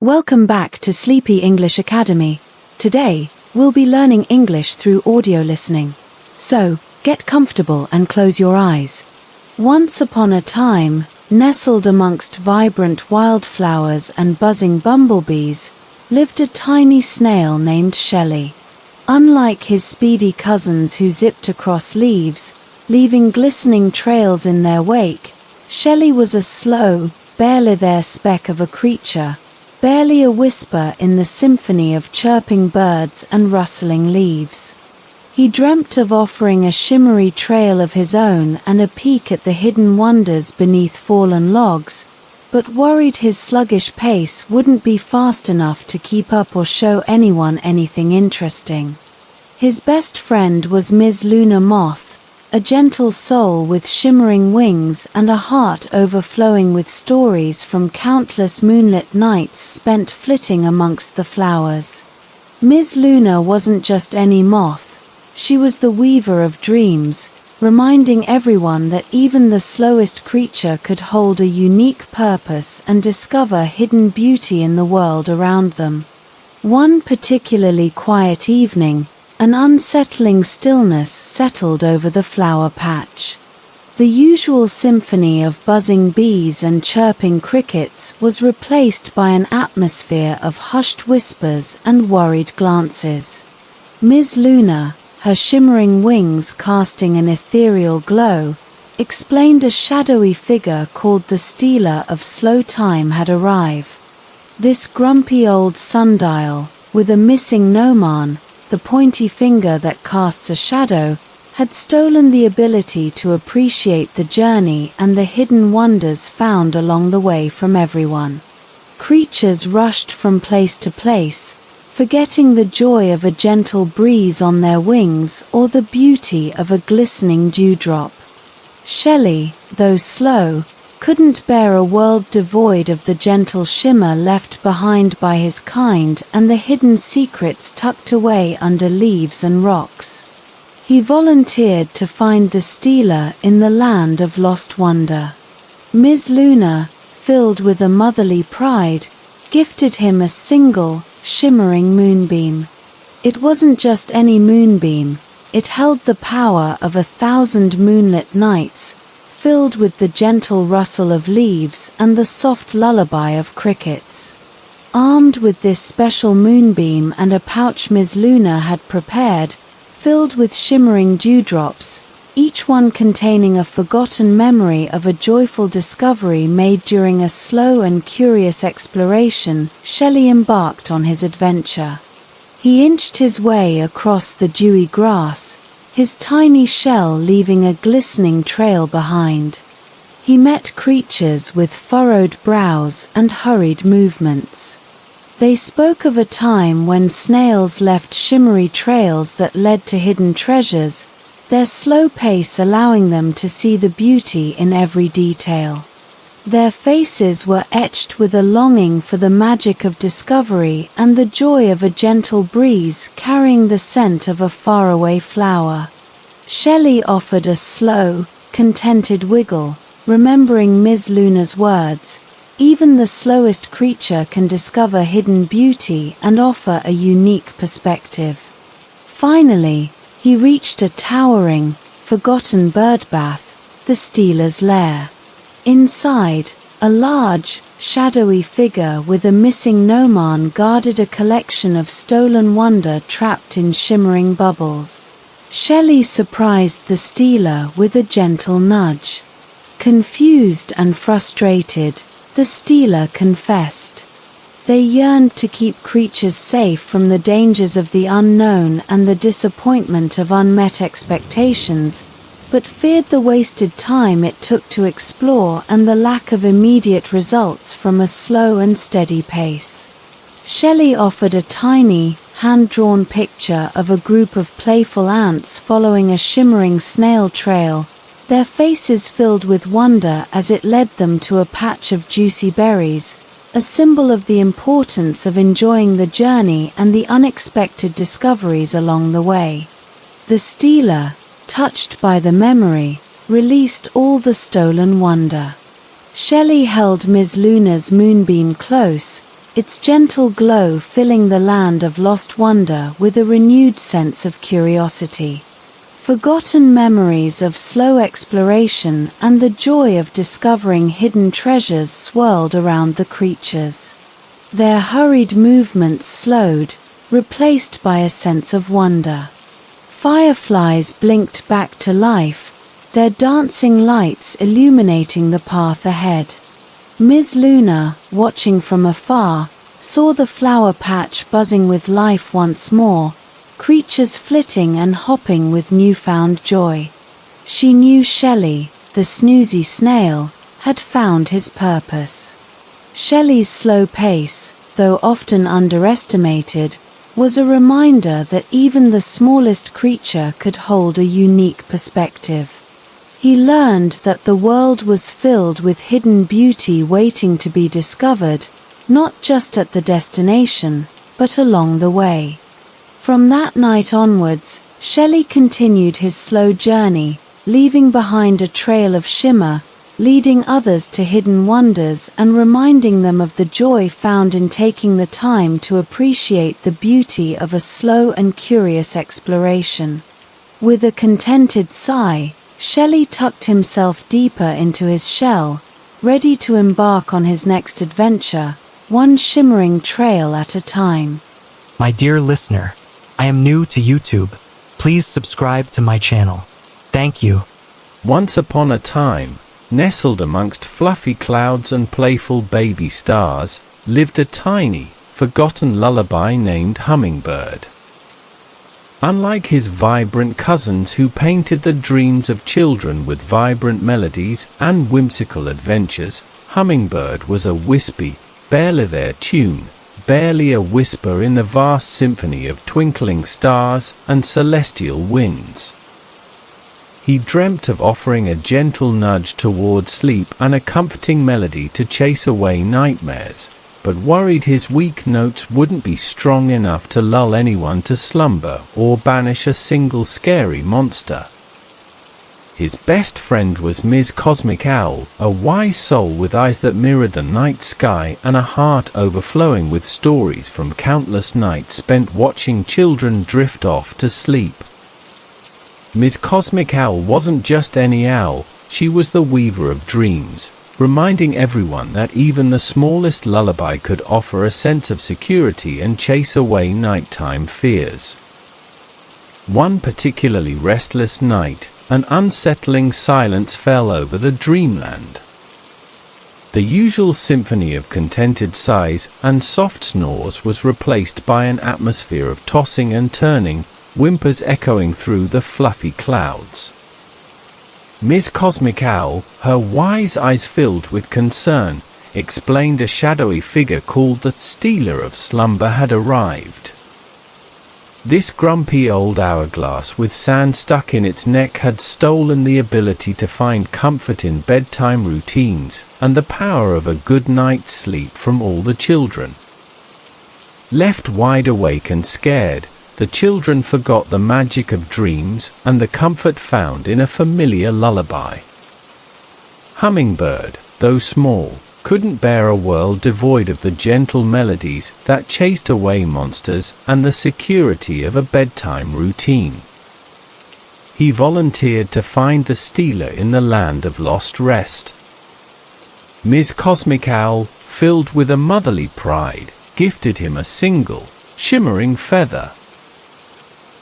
Welcome back to Sleepy English Academy. Today, we'll be learning English through audio listening. So, get comfortable and close your eyes. Once upon a time, nestled amongst vibrant wildflowers and buzzing bumblebees, lived a tiny snail named Shelley. Unlike his speedy cousins who zipped across leaves, leaving glistening trails in their wake, Shelley was a slow, barely there speck of a creature, barely a whisper in the symphony of chirping birds and rustling leaves. He dreamt of offering a shimmery trail of his own and a peek at the hidden wonders beneath fallen logs, but worried his sluggish pace wouldn't be fast enough to keep up or show anyone anything interesting. His best friend was Ms. Luna Moth, a gentle soul with shimmering wings and a heart overflowing with stories from countless moonlit nights spent flitting amongst the flowers. Ms. Luna wasn't just any moth, she was the weaver of dreams, reminding everyone that even the slowest creature could hold a unique purpose and discover hidden beauty in the world around them. One particularly quiet evening, an unsettling stillness settled over the flower patch. The usual symphony of buzzing bees and chirping crickets was replaced by an atmosphere of hushed whispers and worried glances. Ms. Luna, her shimmering wings casting an ethereal glow, explained a shadowy figure called the stealer of slow time had arrived. This grumpy old sundial, with a missing gnomon, the pointy finger that casts a shadow, had stolen the ability to appreciate the journey and the hidden wonders found along the way from everyone. Creatures rushed from place to place, forgetting the joy of a gentle breeze on their wings or the beauty of a glistening dewdrop. Shelley, though slow, couldn't bear a world devoid of the gentle shimmer left behind by his kind and the hidden secrets tucked away under leaves and rocks. He volunteered to find the stealer in the land of lost wonder. Ms. Luna, filled with a motherly pride, gifted him a single, shimmering moonbeam. It wasn't just any moonbeam, it held the power of 1,000 moonlit nights, filled with the gentle rustle of leaves and the soft lullaby of crickets. Armed with this special moonbeam and a pouch Ms. Luna had prepared, filled with shimmering dewdrops, each one containing a forgotten memory of a joyful discovery made during a slow and curious exploration, Shelley embarked on his adventure. He inched his way across the dewy grass, his tiny shell leaving a glistening trail behind. He met creatures with furrowed brows and hurried movements. They spoke of a time when snails left shimmery trails that led to hidden treasures, their slow pace allowing them to see the beauty in every detail. Their faces were etched with a longing for the magic of discovery and the joy of a gentle breeze carrying the scent of a faraway flower. Shelley offered a slow, contented wiggle, remembering Ms. Luna's words, "Even the slowest creature can discover hidden beauty and offer a unique perspective." Finally, he reached a towering, forgotten birdbath, the stealer's lair. Inside, a large, shadowy figure with a missing gnomon guarded a collection of stolen wonder trapped in shimmering bubbles. Shelley surprised the stealer with a gentle nudge. Confused and frustrated, the stealer confessed. They yearned to keep creatures safe from the dangers of the unknown and the disappointment of unmet expectations, but feared the wasted time it took to explore and the lack of immediate results from a slow and steady pace. Shelley offered a tiny, hand-drawn picture of a group of playful ants following a shimmering snail trail, their faces filled with wonder as it led them to a patch of juicy berries, a symbol of the importance of enjoying the journey and the unexpected discoveries along the way. The stealer, touched by the memory, released all the stolen wonder. Shelley held Ms. Luna's moonbeam close, its gentle glow filling the land of lost wonder with a renewed sense of curiosity. Forgotten memories of slow exploration and the joy of discovering hidden treasures swirled around the creatures. Their hurried movements slowed, replaced by a sense of wonder. Fireflies blinked back to life, their dancing lights illuminating the path ahead. Ms. Luna, watching from afar, saw the flower patch buzzing with life once more, creatures flitting and hopping with newfound joy. She knew Shelley, the snoozy snail, had found his purpose. Shelley's slow pace, though often underestimated, was a reminder that even the smallest creature could hold a unique perspective. He learned that the world was filled with hidden beauty waiting to be discovered, not just at the destination, but along the way. From that night onwards, Shelley continued his slow journey, leaving behind a trail of shimmer, leading others to hidden wonders and reminding them of the joy found in taking the time to appreciate the beauty of a slow and curious exploration. With a contented sigh, Shelley tucked himself deeper into his shell, ready to embark on his next adventure, one shimmering trail at a time. My dear listener, I am new to YouTube. Please subscribe to my channel. Thank you. Once upon a time, nestled amongst fluffy clouds and playful baby stars, lived a tiny, forgotten lullaby named Hummingbird. Unlike his vibrant cousins who painted the dreams of children with vibrant melodies and whimsical adventures, Hummingbird was a wispy, barely there tune, barely a whisper in the vast symphony of twinkling stars and celestial winds. He dreamt of offering a gentle nudge toward sleep and a comforting melody to chase away nightmares, but worried his weak notes wouldn't be strong enough to lull anyone to slumber or banish a single scary monster. His best friend was Ms. Cosmic Owl, a wise soul with eyes that mirrored the night sky and a heart overflowing with stories from countless nights spent watching children drift off to sleep. Ms. Cosmic Owl wasn't just any owl, she was the weaver of dreams, reminding everyone that even the smallest lullaby could offer a sense of security and chase away nighttime fears. One particularly restless night, an unsettling silence fell over the dreamland. The usual symphony of contented sighs and soft snores was replaced by an atmosphere of tossing and turning, whimpers echoing through the fluffy clouds. Ms. Cosmic Owl, her wise eyes filled with concern, explained a shadowy figure called the Stealer of Slumber had arrived. This grumpy old hourglass with sand stuck in its neck had stolen the ability to find comfort in bedtime routines and the power of a good night's sleep from all the children. Left wide awake and scared, the children forgot the magic of dreams and the comfort found in a familiar lullaby. Hummingbird, though small, couldn't bear a world devoid of the gentle melodies that chased away monsters and the security of a bedtime routine. He volunteered to find the stealer in the land of lost rest. Ms. Cosmic Owl, filled with a motherly pride, gifted him a single, shimmering feather.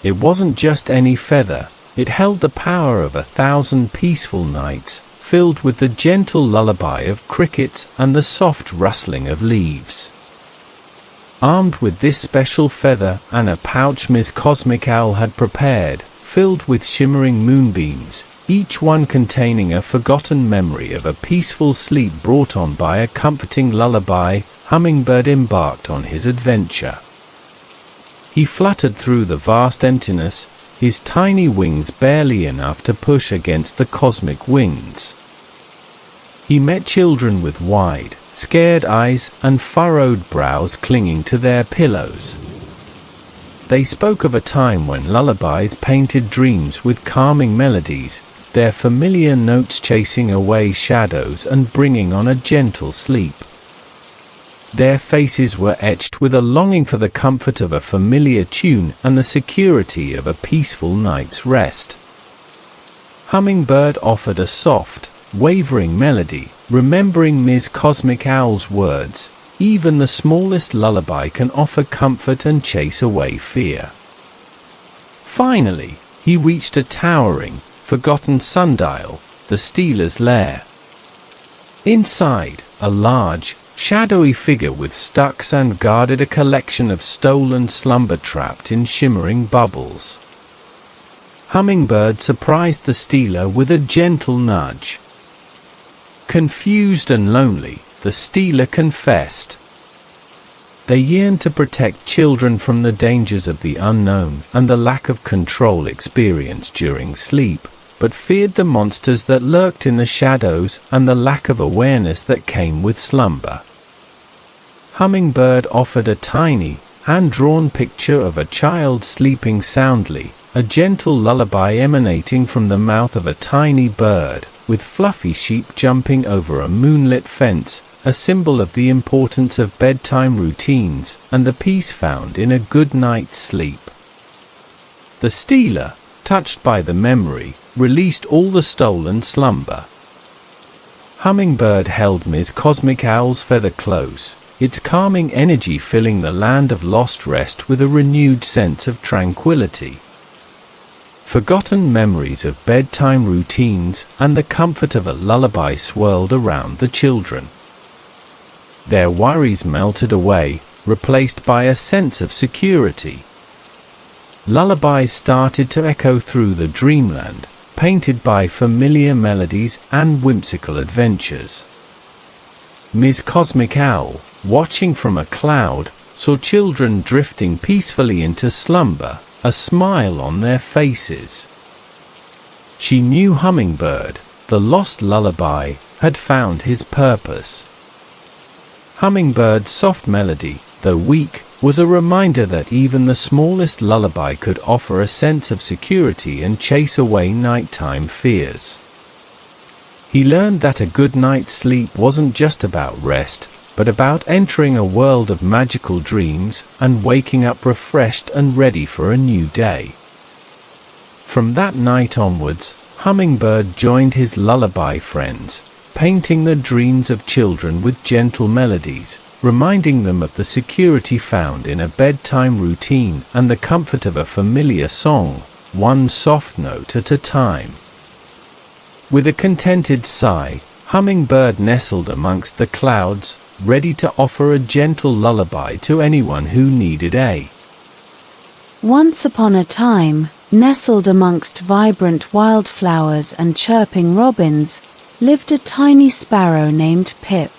It wasn't just any feather, it held the power of 1,000 peaceful nights, filled with the gentle lullaby of crickets and the soft rustling of leaves. Armed with this special feather and a pouch Ms. Cosmic Owl had prepared, filled with shimmering moonbeams, each one containing a forgotten memory of a peaceful sleep brought on by a comforting lullaby, Hummingbird embarked on his adventure. He fluttered through the vast emptiness, his tiny wings barely enough to push against the cosmic winds. He met children with wide, scared eyes and furrowed brows clinging to their pillows. They spoke of a time when lullabies painted dreams with calming melodies, their familiar notes chasing away shadows and bringing on a gentle sleep. Their faces were etched with a longing for the comfort of a familiar tune and the security of a peaceful night's rest. Hummingbird offered a soft, wavering melody, remembering Ms. Cosmic Owl's words, "Even the smallest lullaby can offer comfort and chase away fear." Finally, he reached a towering, forgotten sundial, the stealer's lair. Inside, a large, shadowy figure with stuck sand guarded a collection of stolen slumber trapped in shimmering bubbles. Hummingbird surprised the stealer with a gentle nudge. Confused and lonely, the stealer confessed. They yearned to protect children from the dangers of the unknown and the lack of control experienced during sleep, but feared the monsters that lurked in the shadows and the lack of awareness that came with slumber. Hummingbird offered a tiny, hand-drawn picture of a child sleeping soundly, a gentle lullaby emanating from the mouth of a tiny bird, with fluffy sheep jumping over a moonlit fence, a symbol of the importance of bedtime routines and the peace found in a good night's sleep. The stealer, touched by the memory, released all the stolen slumber. Hummingbird held Ms. Cosmic Owl's feather close, its calming energy filling the land of lost rest with a renewed sense of tranquility. Forgotten memories of bedtime routines and the comfort of a lullaby swirled around the children. Their worries melted away, replaced by a sense of security. Lullabies started to echo through the dreamland, painted by familiar melodies and whimsical adventures. Ms. Cosmic Owl, watching from a cloud, saw children drifting peacefully into slumber, a smile on their faces. She knew Hummingbird, the lost lullaby, had found his purpose. Hummingbird's soft melody, though weak, was a reminder that even the smallest lullaby could offer a sense of security and chase away nighttime fears. He learned that a good night's sleep wasn't just about rest, but about entering a world of magical dreams and waking up refreshed and ready for a new day. From that night onwards, Hummingbird joined his lullaby friends, painting the dreams of children with gentle melodies, reminding them of the security found in a bedtime routine and the comfort of a familiar song, one soft note at a time. With a contented sigh, Hummingbird nestled amongst the clouds, ready to offer a gentle lullaby to anyone who needed a. Once upon a time, nestled amongst vibrant wildflowers and chirping robins, lived a tiny sparrow named Pip.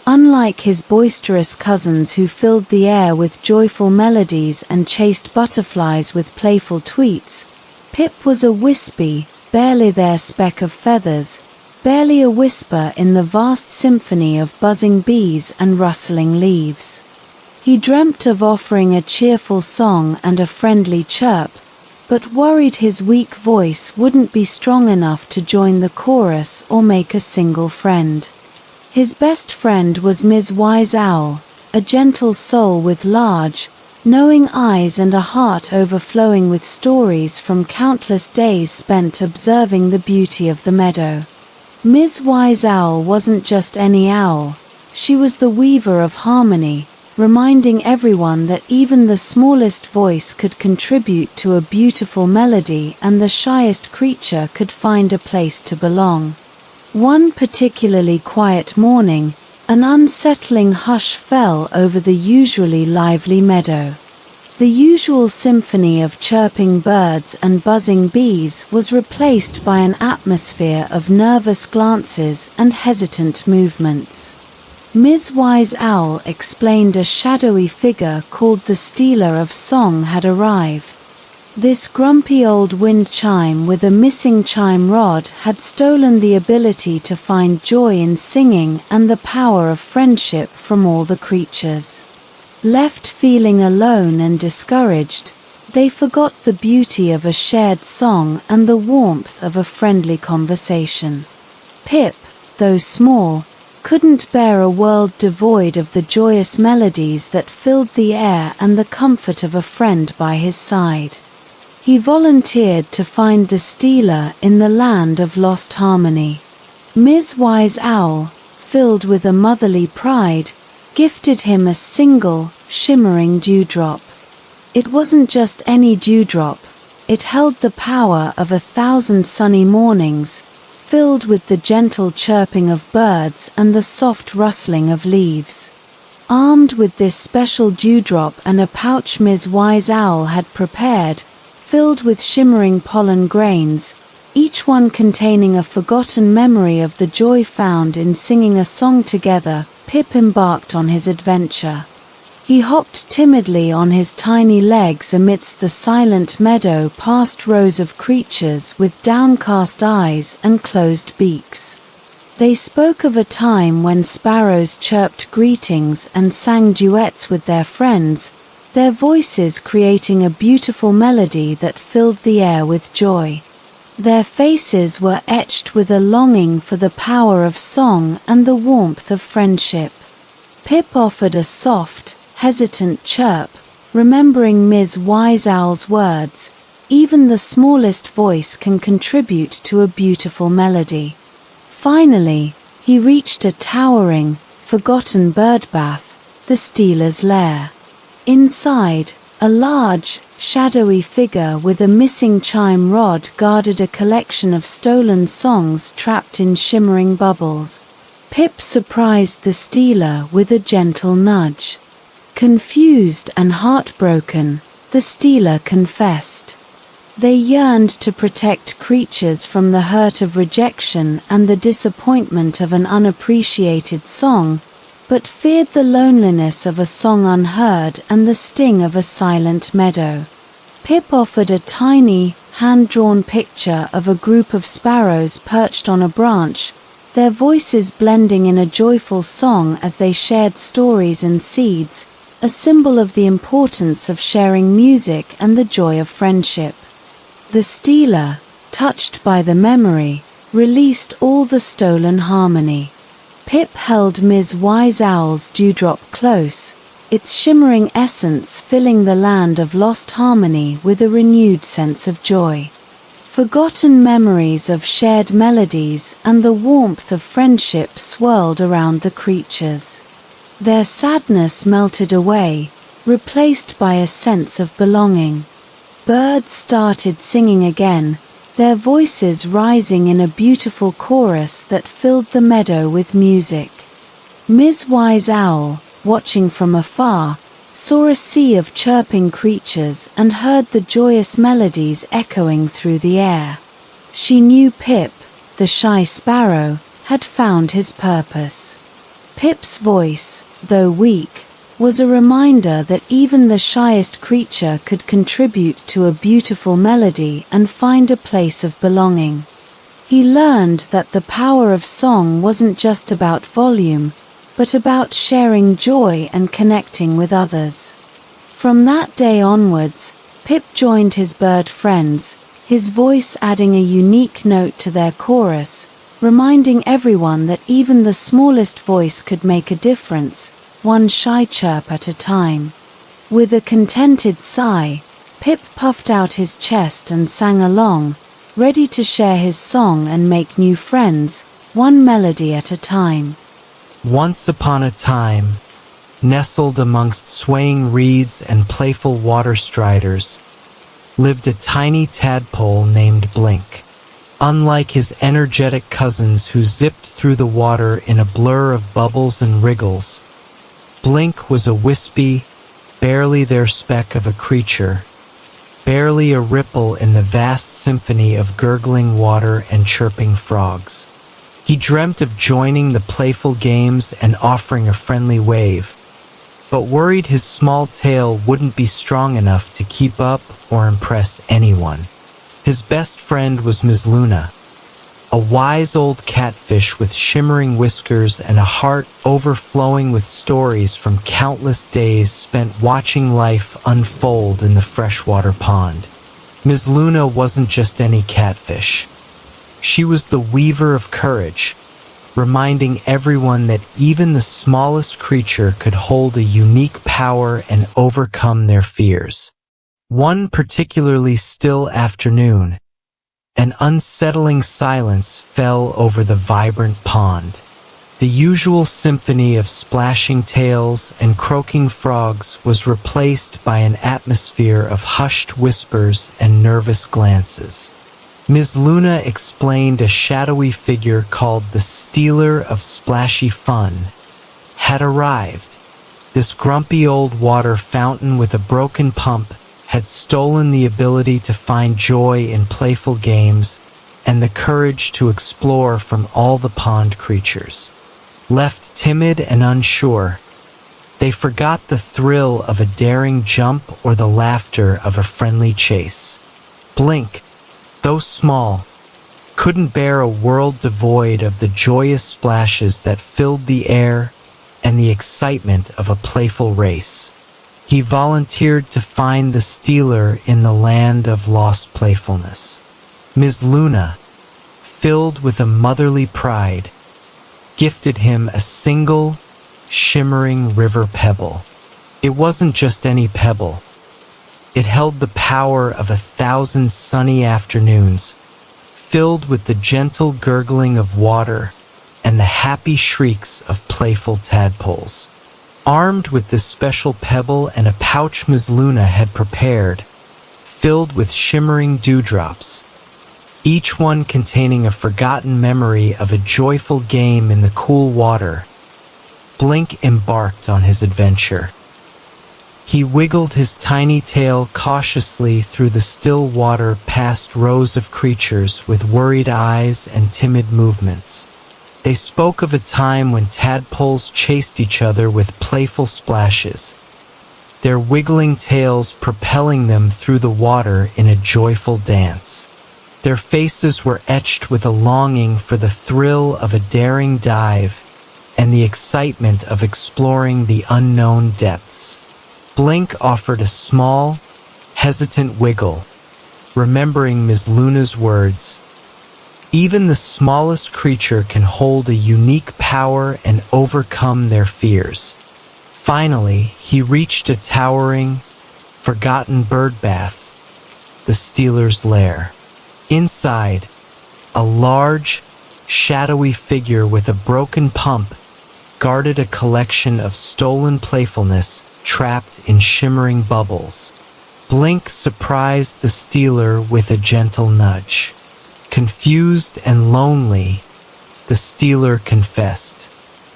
Unlike his boisterous cousins who filled the air with joyful melodies and chased butterflies with playful tweets, Pip was a wispy, barely there speck of feathers, barely a whisper in the vast symphony of buzzing bees and rustling leaves. He dreamt of offering a cheerful song and a friendly chirp, but worried his weak voice wouldn't be strong enough to join the chorus or make a single friend. His best friend was Ms. Wise Owl, a gentle soul with large, knowing eyes and a heart overflowing with stories from countless days spent observing the beauty of the meadow. Ms. Wise Owl wasn't just any owl, she was the weaver of harmony, reminding everyone that even the smallest voice could contribute to a beautiful melody and the shyest creature could find a place to belong. One particularly quiet morning, an unsettling hush fell over the usually lively meadow. The usual symphony of chirping birds and buzzing bees was replaced by an atmosphere of nervous glances and hesitant movements. Ms. Wise Owl explained a shadowy figure called the Stealer of Song had arrived. This grumpy old wind chime with a missing chime rod had stolen the ability to find joy in singing and the power of friendship from all the creatures. Left feeling alone and discouraged, they forgot the beauty of a shared song and the warmth of a friendly conversation. Pip, though small, couldn't bear a world devoid of the joyous melodies that filled the air and the comfort of a friend by his side. He volunteered to find the stealer in the land of lost harmony. Ms. Wise Owl, filled with a motherly pride, gifted him a single, shimmering dewdrop. It wasn't just any dewdrop, it held the power of 1,000 sunny mornings, filled with the gentle chirping of birds and the soft rustling of leaves. Armed with this special dewdrop and a pouch Ms. Wise Owl had prepared, filled with shimmering pollen grains, each one containing a forgotten memory of the joy found in singing a song together, Pip embarked on his adventure. He hopped timidly on his tiny legs amidst the silent meadow past rows of creatures with downcast eyes and closed beaks. They spoke of a time when sparrows chirped greetings and sang duets with their friends, their voices creating a beautiful melody that filled the air with joy. Their faces were etched with a longing for the power of song and the warmth of friendship. Pip offered a soft, hesitant chirp, remembering Ms. Wise Owl's words, "Even the smallest voice can contribute to a beautiful melody." Finally, he reached a towering, forgotten birdbath, the stealer's lair. Inside, a large, shadowy figure with a missing chime rod guarded a collection of stolen songs trapped in shimmering bubbles. Pip surprised the stealer with a gentle nudge. Confused and heartbroken, the stealer confessed. They yearned to protect creatures from the hurt of rejection and the disappointment of an unappreciated song, but feared the loneliness of a song unheard and the sting of a silent meadow. Pip offered a tiny, hand-drawn picture of a group of sparrows perched on a branch, their voices blending in a joyful song as they shared stories and seeds, a symbol of the importance of sharing music and the joy of friendship. The stealer, touched by the memory, released all the stolen harmony. Pip held Ms. Wise Owl's dewdrop close, its shimmering essence filling the land of lost harmony with a renewed sense of joy. Forgotten memories of shared melodies and the warmth of friendship swirled around the creatures. Their sadness melted away, replaced by a sense of belonging. Birds started singing again, their voices rising in a beautiful chorus that filled the meadow with music. Ms. Wise Owl, watching from afar, saw a sea of chirping creatures and heard the joyous melodies echoing through the air. She knew Pip, the shy sparrow, had found his purpose. Pip's voice, though weak, was a reminder that even the shyest creature could contribute to a beautiful melody and find a place of belonging. He learned that the power of song wasn't just about volume, but about sharing joy and connecting with others. From that day onwards, Pip joined his bird friends, his voice adding a unique note to their chorus, reminding everyone that even the smallest voice could make a difference, one shy chirp at a time. With a contented sigh, Pip puffed out his chest and sang along, ready to share his song and make new friends, one melody at a time. Once upon a time, nestled amongst swaying reeds and playful water striders, lived a tiny tadpole named Blink. Unlike his energetic cousins who zipped through the water in a blur of bubbles and wriggles, Blink was a wispy, barely there speck of a creature, barely a ripple in the vast symphony of gurgling water and chirping frogs. He dreamt of joining the playful games and offering a friendly wave, but worried his small tail wouldn't be strong enough to keep up or impress anyone. His best friend was Ms. Luna, a wise old catfish with shimmering whiskers and a heart overflowing with stories from countless days spent watching life unfold in the freshwater pond. Ms. Luna wasn't just any catfish. She was the weaver of courage, reminding everyone that even the smallest creature could hold a unique power and overcome their fears. One particularly still afternoon, an unsettling silence fell over the vibrant pond. The usual symphony of splashing tails and croaking frogs was replaced by an atmosphere of hushed whispers and nervous glances. Ms. Luna explained a shadowy figure called the Stealer of Splashy Fun had arrived. This grumpy old water fountain with a broken pump had stolen the ability to find joy in playful games and the courage to explore from all the pond creatures. Left timid and unsure, they forgot the thrill of a daring jump or the laughter of a friendly chase. Blink, though small, couldn't bear a world devoid of the joyous splashes that filled the air and the excitement of a playful race. He volunteered to find the stealer in the land of lost playfulness. Ms. Luna, filled with a motherly pride, gifted him a single, shimmering river pebble. It wasn't just any pebble. It held the power of 1,000 sunny afternoons, filled with the gentle gurgling of water and the happy shrieks of playful tadpoles. Armed with this special pebble and a pouch Ms. Luna had prepared, filled with shimmering dewdrops, each one containing a forgotten memory of a joyful game in the cool water, Blink embarked on his adventure. He wiggled his tiny tail cautiously through the still water past rows of creatures with worried eyes and timid movements. They spoke of a time when tadpoles chased each other with playful splashes, their wiggling tails propelling them through the water in a joyful dance. Their faces were etched with a longing for the thrill of a daring dive and the excitement of exploring the unknown depths. Blink offered a small, hesitant wiggle, remembering Ms. Luna's words. Even the smallest creature can hold a unique power and overcome their fears. Finally, he reached a towering, forgotten bird bath, the stealer's lair. Inside, a large, shadowy figure with a broken pump guarded a collection of stolen playfulness trapped in shimmering bubbles. Blink surprised the stealer with a gentle nudge. Confused and lonely, the stealer confessed.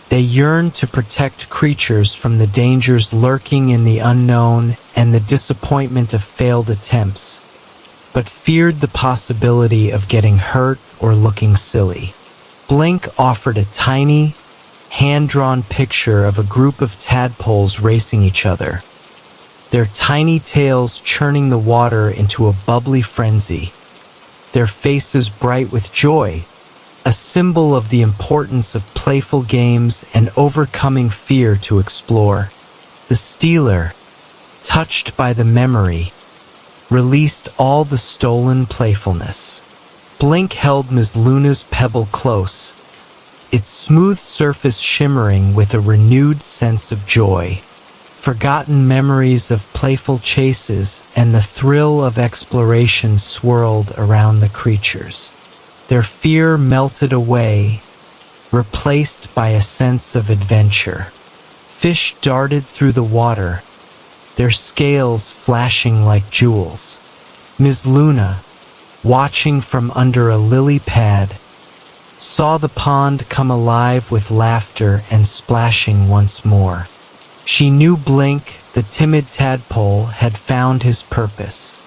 They yearned to protect creatures from the dangers lurking in the unknown and the disappointment of failed attempts, but feared the possibility of getting hurt or looking silly. Blink offered a tiny, hand-drawn picture of a group of tadpoles racing each other, their tiny tails churning the water into a bubbly frenzy, their faces bright with joy, a symbol of the importance of playful games and overcoming fear to explore. The stealer, touched by the memory, released all the stolen playfulness. Blink held Ms. Luna's pebble close, its smooth surface shimmering with a renewed sense of joy. Forgotten memories of playful chases and the thrill of exploration swirled around the creatures. Their fear melted away, replaced by a sense of adventure. Fish darted through the water, their scales flashing like jewels. Ms. Luna, watching from under a lily pad, saw the pond come alive with laughter and splashing once more. She knew Blink, the timid tadpole, had found his purpose.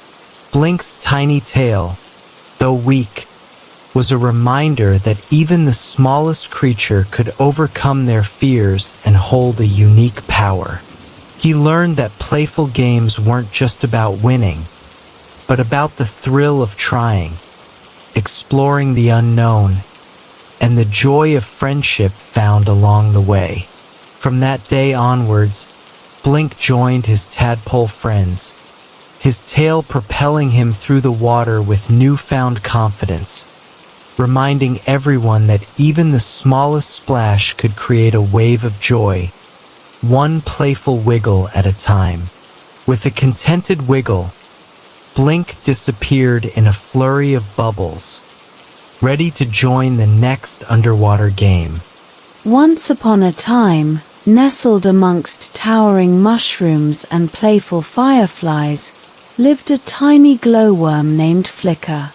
Blink's tiny tail, though weak, was a reminder that even the smallest creature could overcome their fears and hold a unique power. He learned that playful games weren't just about winning, but about the thrill of trying, exploring the unknown, and the joy of friendship found along the way. From that day onwards, Blink joined his tadpole friends, his tail propelling him through the water with newfound confidence. reminding everyone that even the smallest splash could create a wave of joy, one playful wiggle at a time. With a contented wiggle, Blink disappeared in a flurry of bubbles, ready to join the next underwater game. Once upon a time, nestled amongst towering mushrooms and playful fireflies, lived a tiny glowworm named Flicker.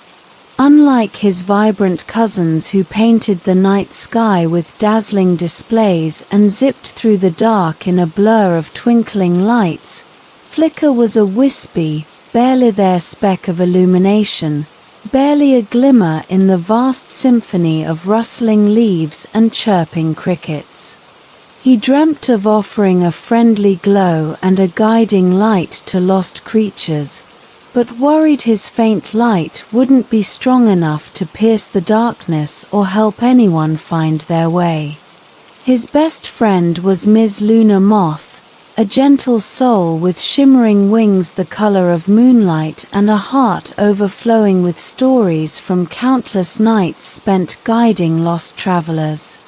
Unlike his vibrant cousins who painted the night sky with dazzling displays and zipped through the dark in a blur of twinkling lights, Flicker was a wispy, barely there speck of illumination, barely a glimmer in the vast symphony of rustling leaves and chirping crickets. He dreamt of offering a friendly glow and a guiding light to lost creatures, but worried his faint light wouldn't be strong enough to pierce the darkness or help anyone find their way. His best friend was Ms. Luna Moth, a gentle soul with shimmering wings the color of moonlight and a heart overflowing with stories from countless nights spent guiding lost travelers.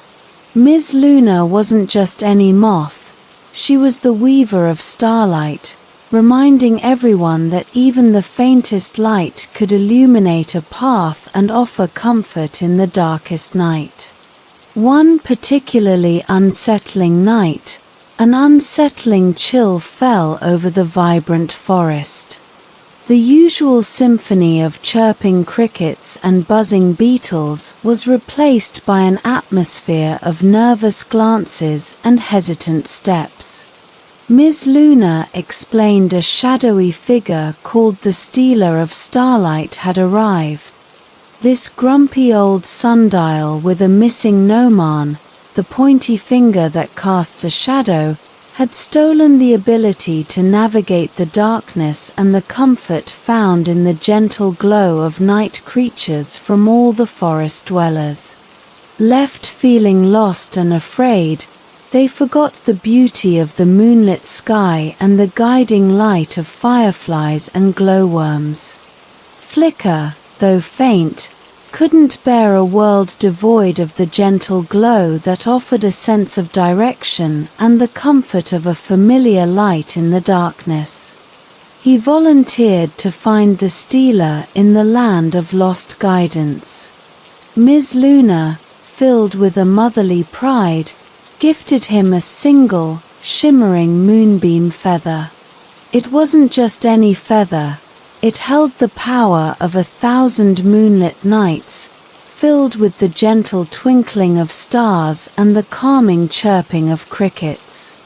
Ms. Luna wasn't just any moth, she was the weaver of starlight, reminding everyone that even the faintest light could illuminate a path and offer comfort in the darkest night. One particularly unsettling night, an unsettling chill fell over the vibrant forest. The usual symphony of chirping crickets and buzzing beetles was replaced by an atmosphere of nervous glances and hesitant steps. Ms. Luna explained a shadowy figure called the Stealer of Starlight had arrived. This grumpy old sundial with a missing gnomon, the pointy finger that casts a shadow, had stolen the ability to navigate the darkness and the comfort found in the gentle glow of night creatures from all the forest dwellers. Left feeling lost and afraid, they forgot the beauty of the moonlit sky and the guiding light of fireflies and glowworms. Flicker, though faint, couldn't bear a world devoid of the gentle glow that offered a sense of direction and the comfort of a familiar light in the darkness. He volunteered to find the Stealer in the land of lost guidance. Ms. Luna, filled with a motherly pride, gifted him a single, shimmering moonbeam feather. It wasn't just any feather. It held the power of 1,000 moonlit nights, filled with the gentle twinkling of stars and the calming chirping of crickets.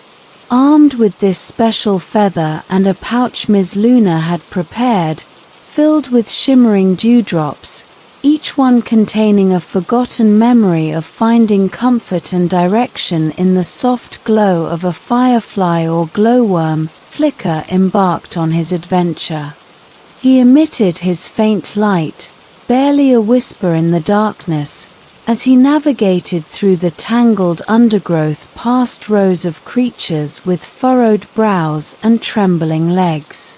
Armed with this special feather and a pouch Ms. Luna had prepared, filled with shimmering dewdrops, each one containing a forgotten memory of finding comfort and direction in the soft glow of a firefly or glowworm, Flicker embarked on his adventure. He emitted his faint light, barely a whisper in the darkness, as he navigated through the tangled undergrowth past rows of creatures with furrowed brows and trembling legs.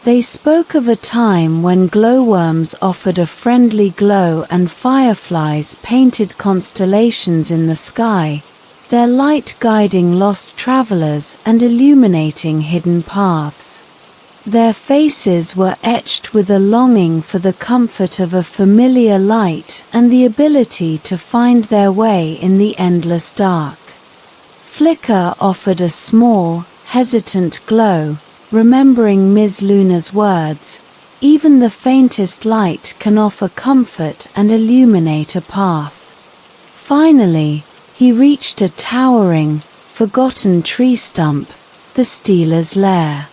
They spoke of a time when glowworms offered a friendly glow and fireflies painted constellations in the sky, their light guiding lost travelers and illuminating hidden paths. Their faces were etched with a longing for the comfort of a familiar light and the ability to find their way in the endless dark. Flicker offered a small, hesitant glow, remembering Ms. Luna's words, "Even the faintest light can offer comfort and illuminate a path." Finally, he reached a towering, forgotten tree stump, the Stealer's lair.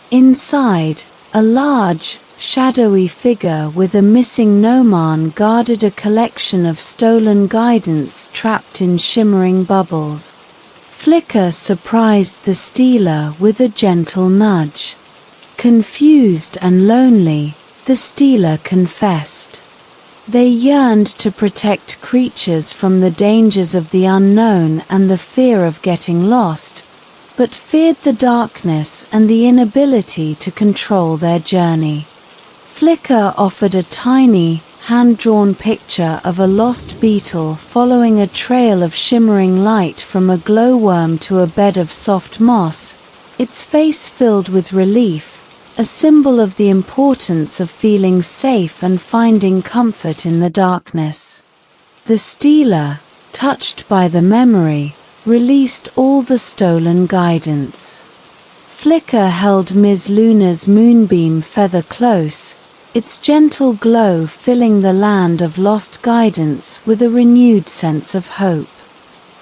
Inside, a large, shadowy figure with a missing gnomon guarded a collection of stolen guidance trapped in shimmering bubbles. Flicker surprised the Stealer with a gentle nudge. Confused and lonely, the Stealer confessed. They yearned to protect creatures from the dangers of the unknown and the fear of getting lost, but feared the darkness and the inability to control their journey. Flicker offered a tiny, hand-drawn picture of a lost beetle following a trail of shimmering light from a glowworm to a bed of soft moss, its face filled with relief, a symbol of the importance of feeling safe and finding comfort in the darkness. The stealer, touched by the memory, released all the stolen guidance. Flicker held Ms. Luna's moonbeam feather close, its gentle glow filling the land of lost guidance with a renewed sense of hope.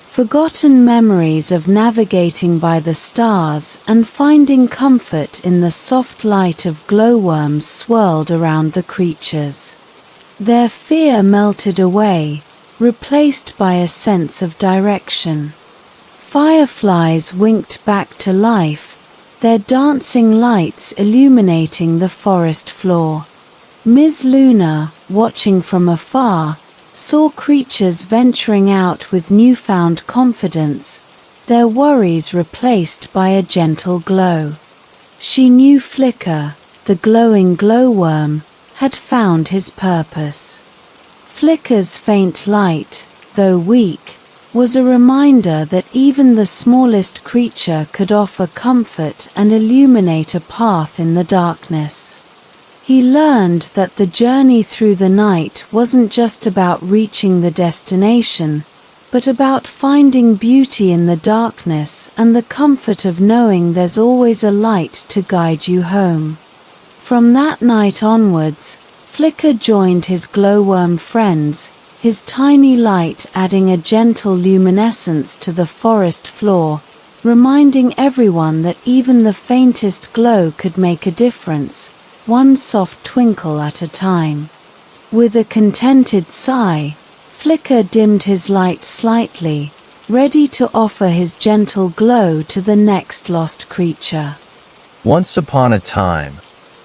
Forgotten memories of navigating by the stars and finding comfort in the soft light of glowworms swirled around the creatures. Their fear melted away, replaced by a sense of direction. Fireflies winked back to life, their dancing lights illuminating the forest floor. Ms. Luna, watching from afar, saw creatures venturing out with newfound confidence, their worries replaced by a gentle glow. She knew Flicker, the glowing glowworm, had found his purpose. Flicker's faint light, though weak, was a reminder that even the smallest creature could offer comfort and illuminate a path in the darkness. He learned that the journey through the night wasn't just about reaching the destination, but about finding beauty in the darkness and the comfort of knowing there's always a light to guide you home. From that night onwards, Flicker joined his glowworm friends, his tiny light adding a gentle luminescence to the forest floor, reminding everyone that even the faintest glow could make a difference, one soft twinkle at a time. With a contented sigh, Flicker dimmed his light slightly, ready to offer his gentle glow to the next lost creature. Once upon a time,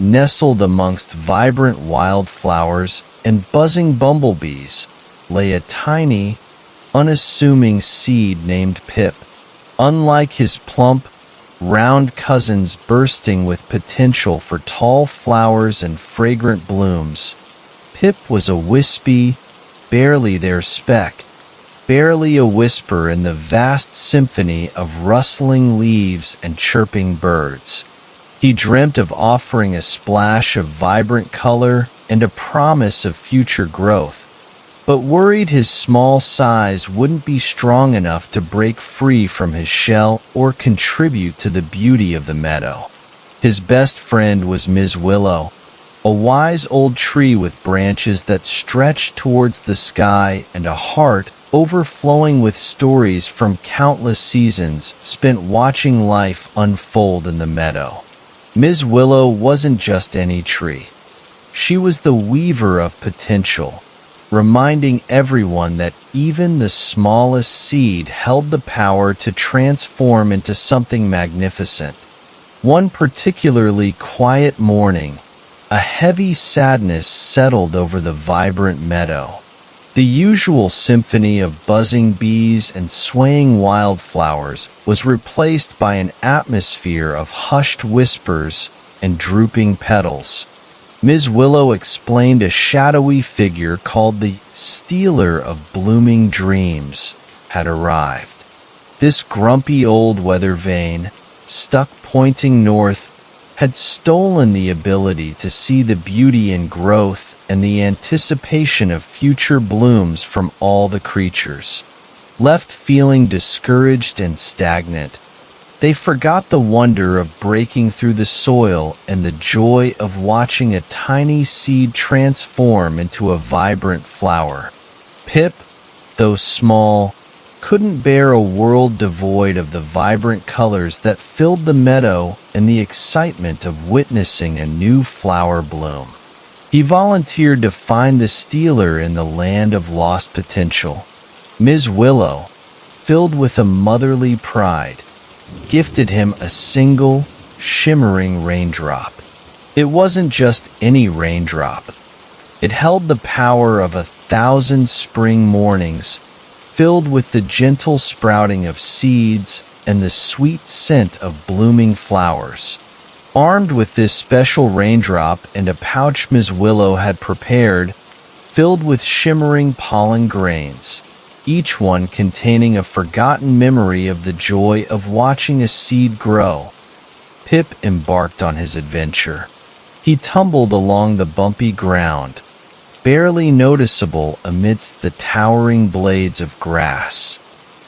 nestled amongst vibrant wildflowers and buzzing bumblebees, lay a tiny, unassuming seed named Pip. Unlike his plump, round cousins bursting with potential for tall flowers and fragrant blooms, Pip was a wispy, barely there speck, barely a whisper in the vast symphony of rustling leaves and chirping birds. He dreamt of offering a splash of vibrant color and a promise of future growth, but worried his small size wouldn't be strong enough to break free from his shell or contribute to the beauty of the meadow. His best friend was Ms. Willow, a wise old tree with branches that stretched towards the sky and a heart overflowing with stories from countless seasons spent watching life unfold in the meadow. Ms. Willow wasn't just any tree. She was the weaver of potential, reminding everyone that even the smallest seed held the power to transform into something magnificent. One particularly quiet morning, a heavy sadness settled over the vibrant meadow. The usual symphony of buzzing bees and swaying wildflowers was replaced by an atmosphere of hushed whispers and drooping petals. Ms. Willow explained a shadowy figure called the Stealer of Blooming Dreams had arrived. This grumpy old weather vane, stuck pointing north, had stolen the ability to see the beauty in growth and the anticipation of future blooms from all the creatures. Left feeling discouraged and stagnant, they forgot the wonder of breaking through the soil and the joy of watching a tiny seed transform into a vibrant flower. Pip, though small, couldn't bear a world devoid of the vibrant colors that filled the meadow and the excitement of witnessing a new flower bloom. He volunteered to find the stealer in the land of lost potential. Ms. Willow, filled with a motherly pride, gifted him a single, shimmering raindrop. It wasn't just any raindrop. It held the power of 1,000 spring mornings, filled with the gentle sprouting of seeds and the sweet scent of blooming flowers. Armed with this special raindrop and a pouch Ms. Willow had prepared, filled with shimmering pollen grains, each one containing a forgotten memory of the joy of watching a seed grow. Pip embarked on his adventure. He tumbled along the bumpy ground, barely noticeable amidst the towering blades of grass.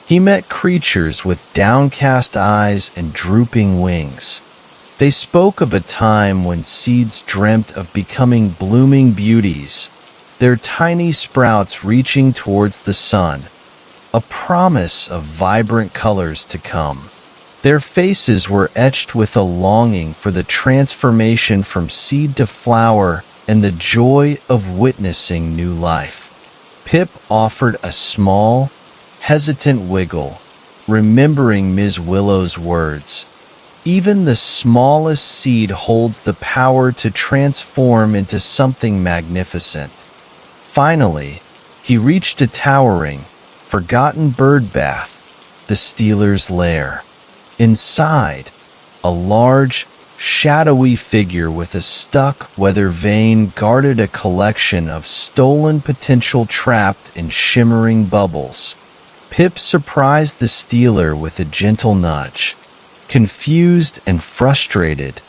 He met creatures with downcast eyes and drooping wings. They spoke of a time when seeds dreamt of becoming blooming beauties, their tiny sprouts reaching towards the sun, a promise of vibrant colors to come. Their faces were etched with a longing for the transformation from seed to flower and the joy of witnessing new life. Pip offered a small, hesitant wiggle, remembering Ms. Willow's words. Even the smallest seed holds the power to transform into something magnificent. Finally, he reached a towering, forgotten bird bath, the stealer's lair. Inside, a large, shadowy figure with a stuck weather vane guarded a collection of stolen potential trapped in shimmering bubbles. Pip surprised the stealer with a gentle nudge. Confused and frustrated,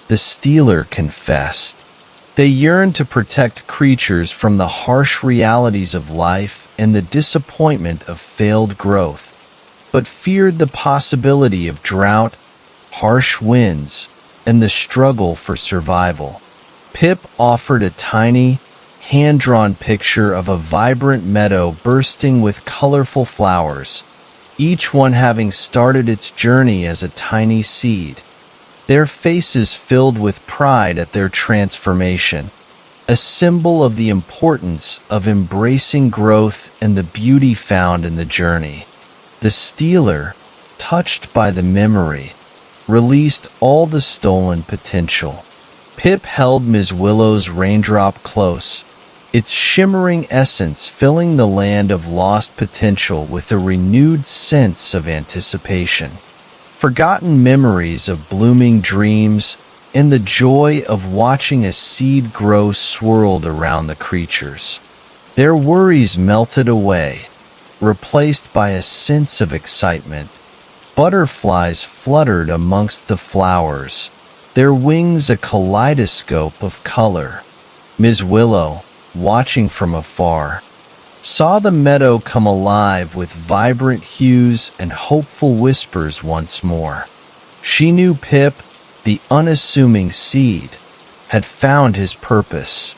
the stealer confessed. They yearned to protect creatures from the harsh realities of life and the disappointment of failed growth, but feared the possibility of drought, harsh winds, and the struggle for survival. Pip offered a tiny, hand-drawn picture of a vibrant meadow bursting with colorful flowers, each one having started its journey as a tiny seed. Their faces filled with pride at their transformation, a symbol of the importance of embracing growth and the beauty found in the journey. The stealer, touched by the memory, released all the stolen potential. Pip held Ms. Willow's raindrop close, its shimmering essence filling the land of lost potential with a renewed sense of anticipation. Forgotten memories of blooming dreams and the joy of watching a seed grow swirled around the creatures. Their worries melted away, replaced by a sense of excitement. Butterflies fluttered amongst the flowers, their wings a kaleidoscope of color. Ms. Willow, watching from afar, saw the meadow come alive with vibrant hues and hopeful whispers once more. She knew Pip, the unassuming seed, had found his purpose.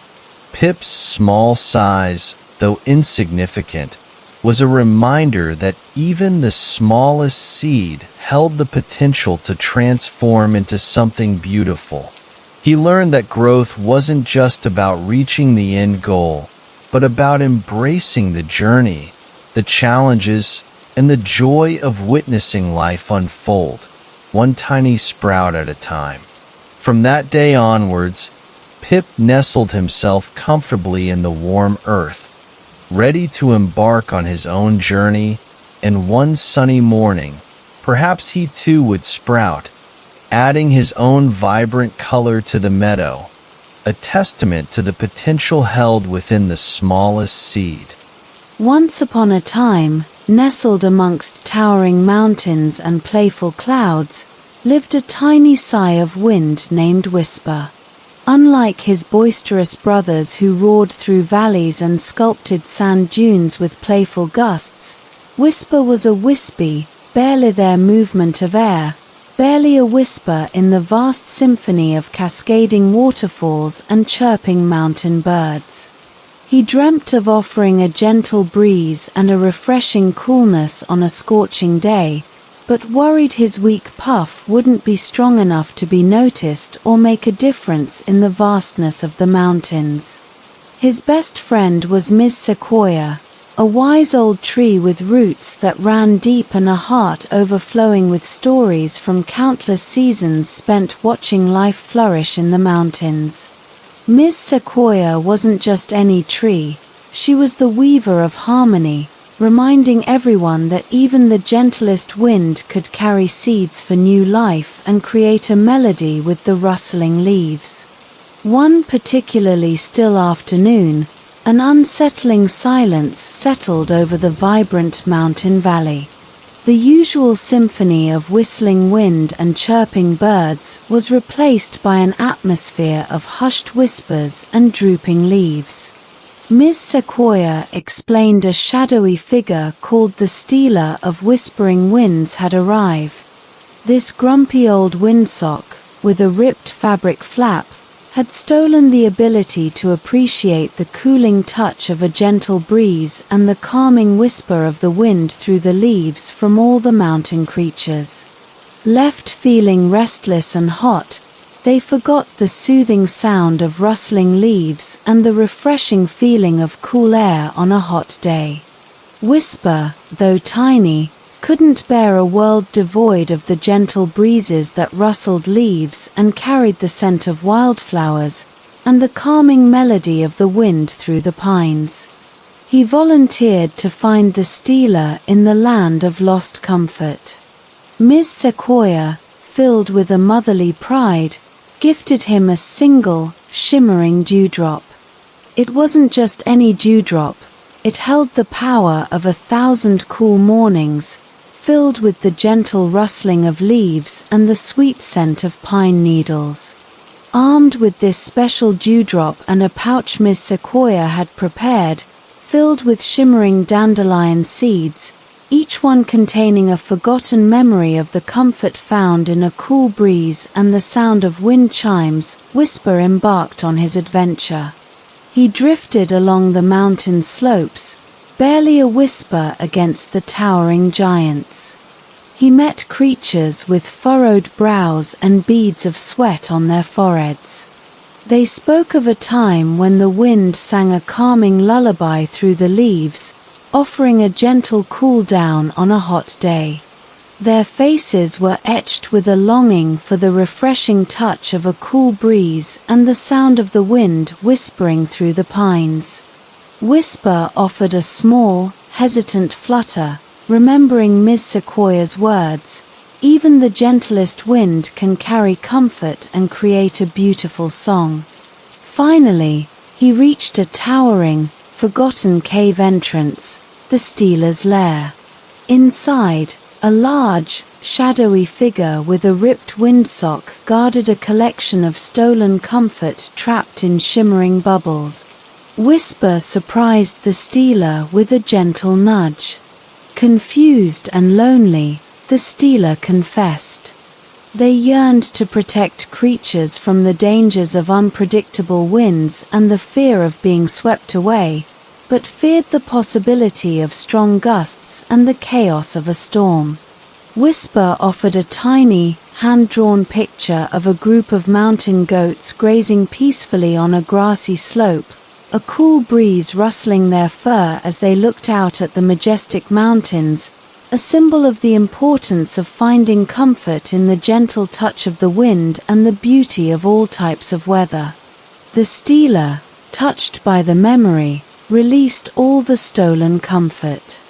Pip's small size, though insignificant, was a reminder that even the smallest seed held the potential to transform into something beautiful. He learned that growth wasn't just about reaching the end goal, but about embracing the journey, the challenges, and the joy of witnessing life unfold, one tiny sprout at a time. From that day onwards, Pip nestled himself comfortably in the warm earth, ready to embark on his own journey, and one sunny morning, perhaps he too would sprout, adding his own vibrant color to the meadow, a testament to the potential held within the smallest seed. Once upon a time, nestled amongst towering mountains and playful clouds, lived a tiny sigh of wind named Whisper. Unlike his boisterous brothers who roared through valleys and sculpted sand dunes with playful gusts, Whisper was a wispy, barely there movement of air, barely a whisper in the vast symphony of cascading waterfalls and chirping mountain birds. He dreamt of offering a gentle breeze and a refreshing coolness on a scorching day, but worried his weak puff wouldn't be strong enough to be noticed or make a difference in the vastness of the mountains. His best friend was Ms. Sequoia, a wise old tree with roots that ran deep and a heart overflowing with stories from countless seasons spent watching life flourish in the mountains. Ms. Sequoia wasn't just any tree, she was the weaver of harmony, reminding everyone that even the gentlest wind could carry seeds for new life and create a melody with the rustling leaves. One particularly still afternoon, An unsettling silence settled over the vibrant mountain valley. The usual symphony of whistling wind and chirping birds was replaced by an atmosphere of hushed whispers and drooping leaves. Ms. Sequoia explained a shadowy figure called the Stealer of Whispering Winds had arrived. This grumpy old windsock, with a ripped fabric flap, had stolen the ability to appreciate the cooling touch of a gentle breeze and the calming whisper of the wind through the leaves from all the mountain creatures. Left feeling restless and hot, they forgot the soothing sound of rustling leaves and the refreshing feeling of cool air on a hot day. Whisper, though tiny, couldn't bear a world devoid of the gentle breezes that rustled leaves and carried the scent of wildflowers, and the calming melody of the wind through the pines. He volunteered to find the Stealer in the land of lost comfort. Ms. Sequoia, filled with a motherly pride, gifted him a single, shimmering dewdrop. It wasn't just any dewdrop, it held the power of 1,000 cool mornings, filled with the gentle rustling of leaves and the sweet scent of pine needles. Armed with this special dewdrop and a pouch Ms. Sequoia had prepared, filled with shimmering dandelion seeds, each one containing a forgotten memory of the comfort found in a cool breeze and the sound of wind chimes, Whisper embarked on his adventure. He drifted along the mountain slopes, barely a whisper against the towering giants. He met creatures with furrowed brows and beads of sweat on their foreheads. They spoke of a time when the wind sang a calming lullaby through the leaves, offering a gentle cool down on a hot day. Their faces were etched with a longing for the refreshing touch of a cool breeze and the sound of the wind whispering through the pines. Whisper offered a small, hesitant flutter, remembering Ms. Sequoia's words, "Even the gentlest wind can carry comfort and create a beautiful song." Finally, he reached a towering, forgotten cave entrance, the Stealer's lair. Inside, a large, shadowy figure with a ripped windsock guarded a collection of stolen comfort trapped in shimmering bubbles. Whisper surprised the Stealer with a gentle nudge. Confused and lonely, the Stealer confessed. They yearned to protect creatures from the dangers of unpredictable winds and the fear of being swept away, but feared the possibility of strong gusts and the chaos of a storm. Whisper offered a tiny, hand-drawn picture of a group of mountain goats grazing peacefully on a grassy slope, a cool breeze rustling their fur as they looked out at the majestic mountains, a symbol of the importance of finding comfort in the gentle touch of the wind and the beauty of all types of weather. The Stealer, touched by the memory, released all the stolen comfort.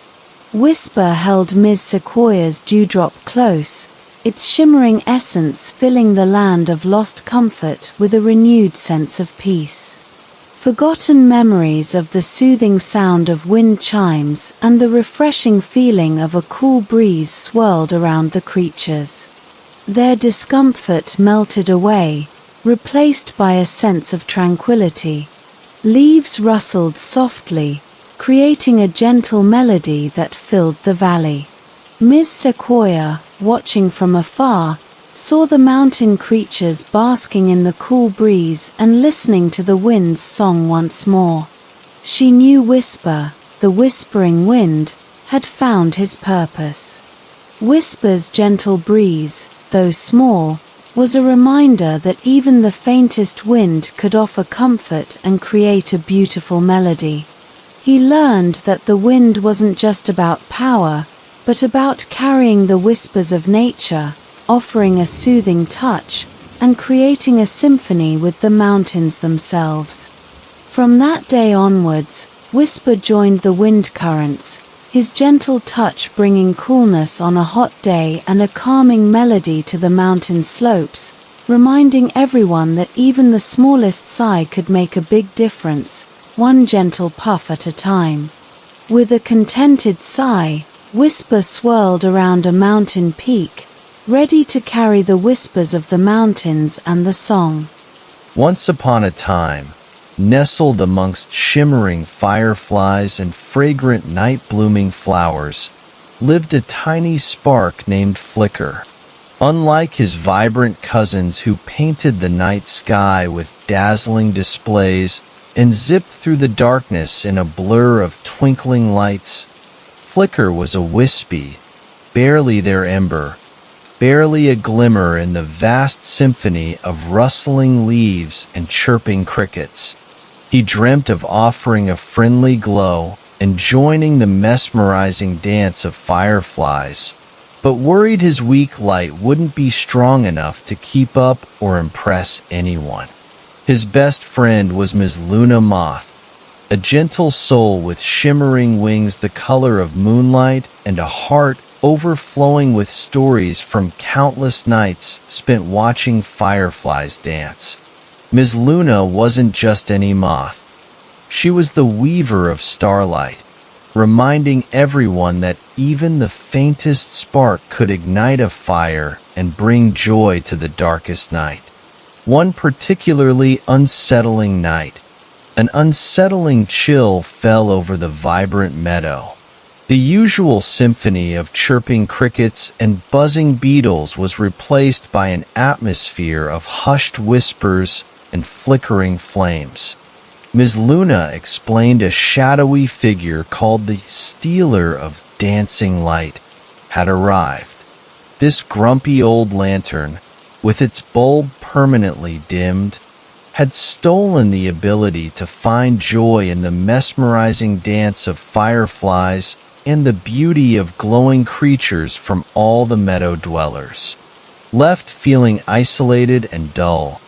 Whisper held Ms. Sequoia's dewdrop close, its shimmering essence filling the land of lost comfort with a renewed sense of peace. Forgotten memories of the soothing sound of wind chimes and the refreshing feeling of a cool breeze swirled around the creatures. Their discomfort melted away, replaced by a sense of tranquility. Leaves rustled softly, creating a gentle melody that filled the valley. Ms. Sequoia, watching from afar, saw the mountain creatures basking in the cool breeze and listening to the wind's song once more. She knew Whisper, the whispering wind, had found his purpose. Whisper's gentle breeze, though small, was a reminder that even the faintest wind could offer comfort and create a beautiful melody. He learned that the wind wasn't just about power, but about carrying the whispers of nature, offering a soothing touch, and creating a symphony with the mountains themselves. From that day onwards, Whisper joined the wind currents, his gentle touch bringing coolness on a hot day and a calming melody to the mountain slopes, reminding everyone that even the smallest sigh could make a big difference, one gentle puff at a time. With a contented sigh, Whisper swirled around a mountain peak, ready to carry the whispers of the mountains and the song. Once upon a time, nestled amongst shimmering fireflies and fragrant night-blooming flowers, lived a tiny spark named Flicker. Unlike his vibrant cousins who painted the night sky with dazzling displays and zipped through the darkness in a blur of twinkling lights, Flicker was a wispy, barely their ember, barely a glimmer in the vast symphony of rustling leaves and chirping crickets. He dreamt of offering a friendly glow and joining the mesmerizing dance of fireflies, but worried his weak light wouldn't be strong enough to keep up or impress anyone. His best friend was Ms. Luna Moth, a gentle soul with shimmering wings the color of moonlight and a heart overflowing with stories from countless nights spent watching fireflies dance. Ms. Luna wasn't just any moth. She was the weaver of starlight, reminding everyone that even the faintest spark could ignite a fire and bring joy to the darkest night. One particularly unsettling night, an unsettling chill fell over the vibrant meadow. The usual symphony of chirping crickets and buzzing beetles was replaced by an atmosphere of hushed whispers and flickering flames. Ms. Luna explained a shadowy figure called the Stealer of Dancing Light had arrived. This grumpy old lantern, with its bulb permanently dimmed, had stolen the ability to find joy in the mesmerizing dance of fireflies and the beauty of glowing creatures from all the meadow dwellers. Left feeling isolated and dull,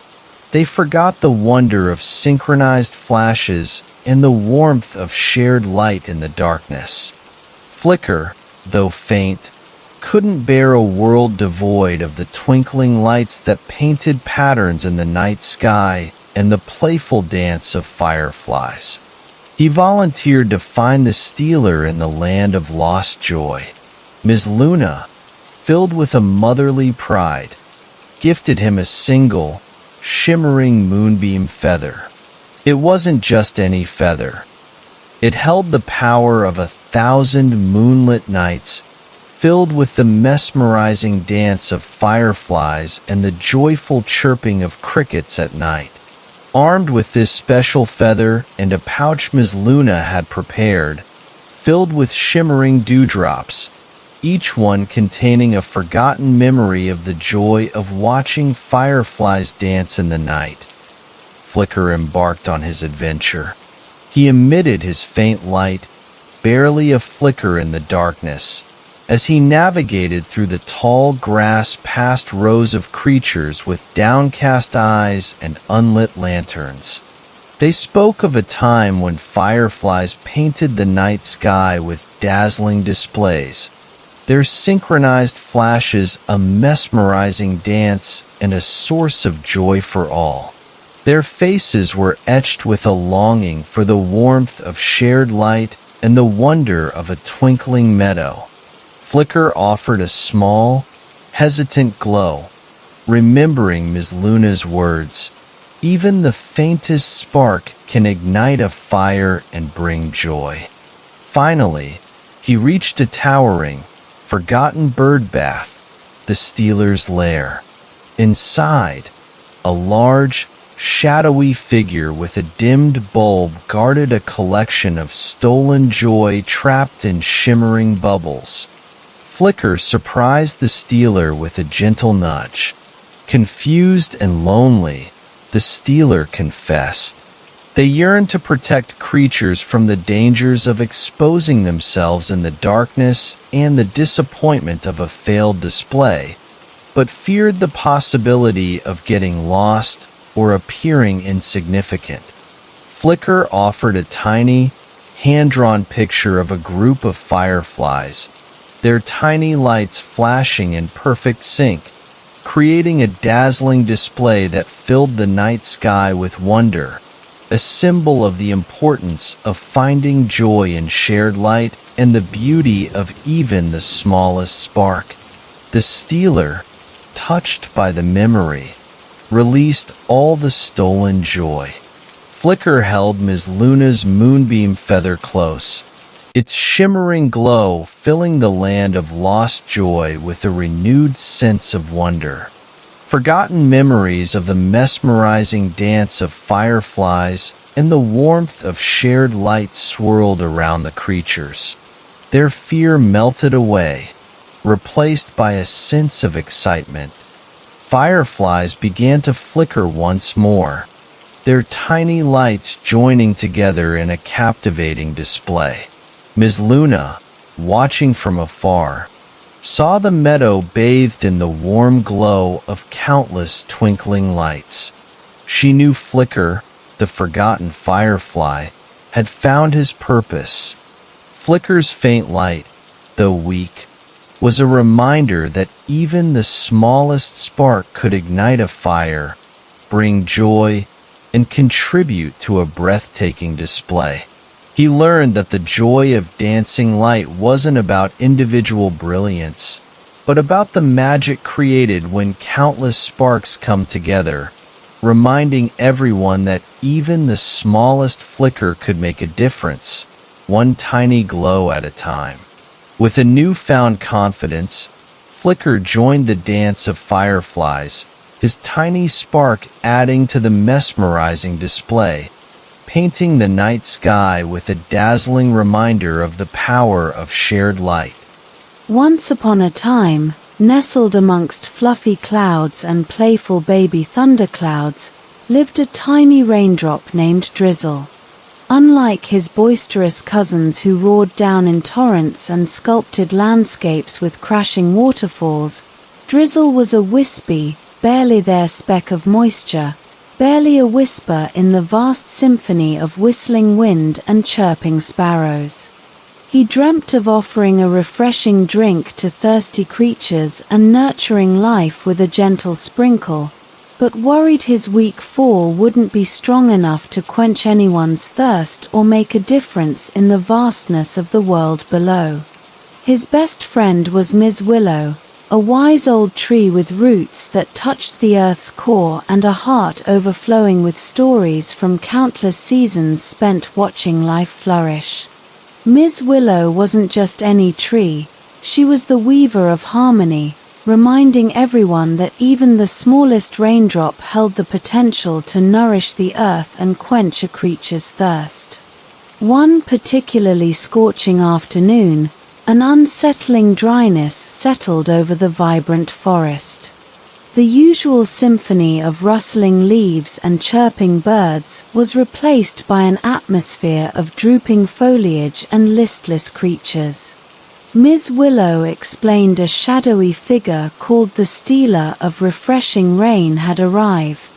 they forgot the wonder of synchronized flashes and the warmth of shared light in the darkness. Flicker, though faint, couldn't bear a world devoid of the twinkling lights that painted patterns in the night sky and the playful dance of fireflies. He volunteered to find the stealer in the land of lost joy. Ms. Luna, filled with a motherly pride, gifted him a single, shimmering moonbeam feather. It wasn't just any feather. It held the power of 1,000 moonlit nights, filled with the mesmerizing dance of fireflies and the joyful chirping of crickets at night. Armed with this special feather and a pouch Ms. Luna had prepared, filled with shimmering dewdrops, each one containing a forgotten memory of the joy of watching fireflies dance in the night, Flicker embarked on his adventure. He emitted his faint light, barely a flicker in the darkness, as he navigated through the tall grass past rows of creatures with downcast eyes and unlit lanterns. They spoke of a time when fireflies painted the night sky with dazzling displays, their synchronized flashes a mesmerizing dance and a source of joy for all. Their faces were etched with a longing for the warmth of shared light and the wonder of a twinkling meadow. Flicker offered a small, hesitant glow, remembering Ms. Luna's words, "Even the faintest spark can ignite a fire and bring joy." Finally, he reached a towering, forgotten bird bath, the stealer's lair. Inside, a large, shadowy figure with a dimmed bulb guarded a collection of stolen joy trapped in shimmering bubbles. Flicker surprised the stealer with a gentle nudge. Confused and lonely, the stealer confessed. They yearned to protect creatures from the dangers of exposing themselves in the darkness and the disappointment of a failed display, but feared the possibility of getting lost or appearing insignificant. Flicker offered a tiny, hand-drawn picture of a group of fireflies, their tiny lights flashing in perfect sync, creating a dazzling display that filled the night sky with wonder. a symbol of the importance of finding joy in shared light and the beauty of even the smallest spark. The stealer, touched by the memory, released all the stolen joy. Flicker held Ms. Luna's moonbeam feather close, its shimmering glow filling the land of lost joy with a renewed sense of wonder. Forgotten memories of the mesmerizing dance of fireflies and the warmth of shared light swirled around the creatures. Their fear melted away, replaced by a sense of excitement. Fireflies began to flicker once more, their tiny lights joining together in a captivating display. Ms. Luna, watching from afar, saw the meadow bathed in the warm glow of countless twinkling lights. She knew Flicker, the forgotten firefly, had found his purpose. Flicker's faint light, though weak, was a reminder that even the smallest spark could ignite a fire, bring joy, and contribute to a breathtaking display. He learned that the joy of dancing light wasn't about individual brilliance, but about the magic created when countless sparks come together, reminding everyone that even the smallest flicker could make a difference, one tiny glow at a time. With a newfound confidence, Flicker joined the dance of fireflies, his tiny spark adding to the mesmerizing display, painting the night sky with a dazzling reminder of the power of shared light. Once upon a time, nestled amongst fluffy clouds and playful baby thunderclouds, lived a tiny raindrop named Drizzle. Unlike his boisterous cousins who roared down in torrents and sculpted landscapes with crashing waterfalls, Drizzle was a wispy, barely there speck of moisture, barely a whisper in the vast symphony of whistling wind and chirping sparrows. He dreamt of offering a refreshing drink to thirsty creatures and nurturing life with a gentle sprinkle, but worried his weak fall wouldn't be strong enough to quench anyone's thirst or make a difference in the vastness of the world below. His best friend was Ms. Willow, a wise old tree with roots that touched the earth's core and a heart overflowing with stories from countless seasons spent watching life flourish. Ms. Willow wasn't just any tree, she was the weaver of harmony, reminding everyone that even the smallest raindrop held the potential to nourish the earth and quench a creature's thirst. One particularly scorching afternoon, an unsettling dryness settled over the vibrant forest. The usual symphony of rustling leaves and chirping birds was replaced by an atmosphere of drooping foliage and listless creatures. Ms. Willow explained a shadowy figure called the stealer of refreshing rain had arrived.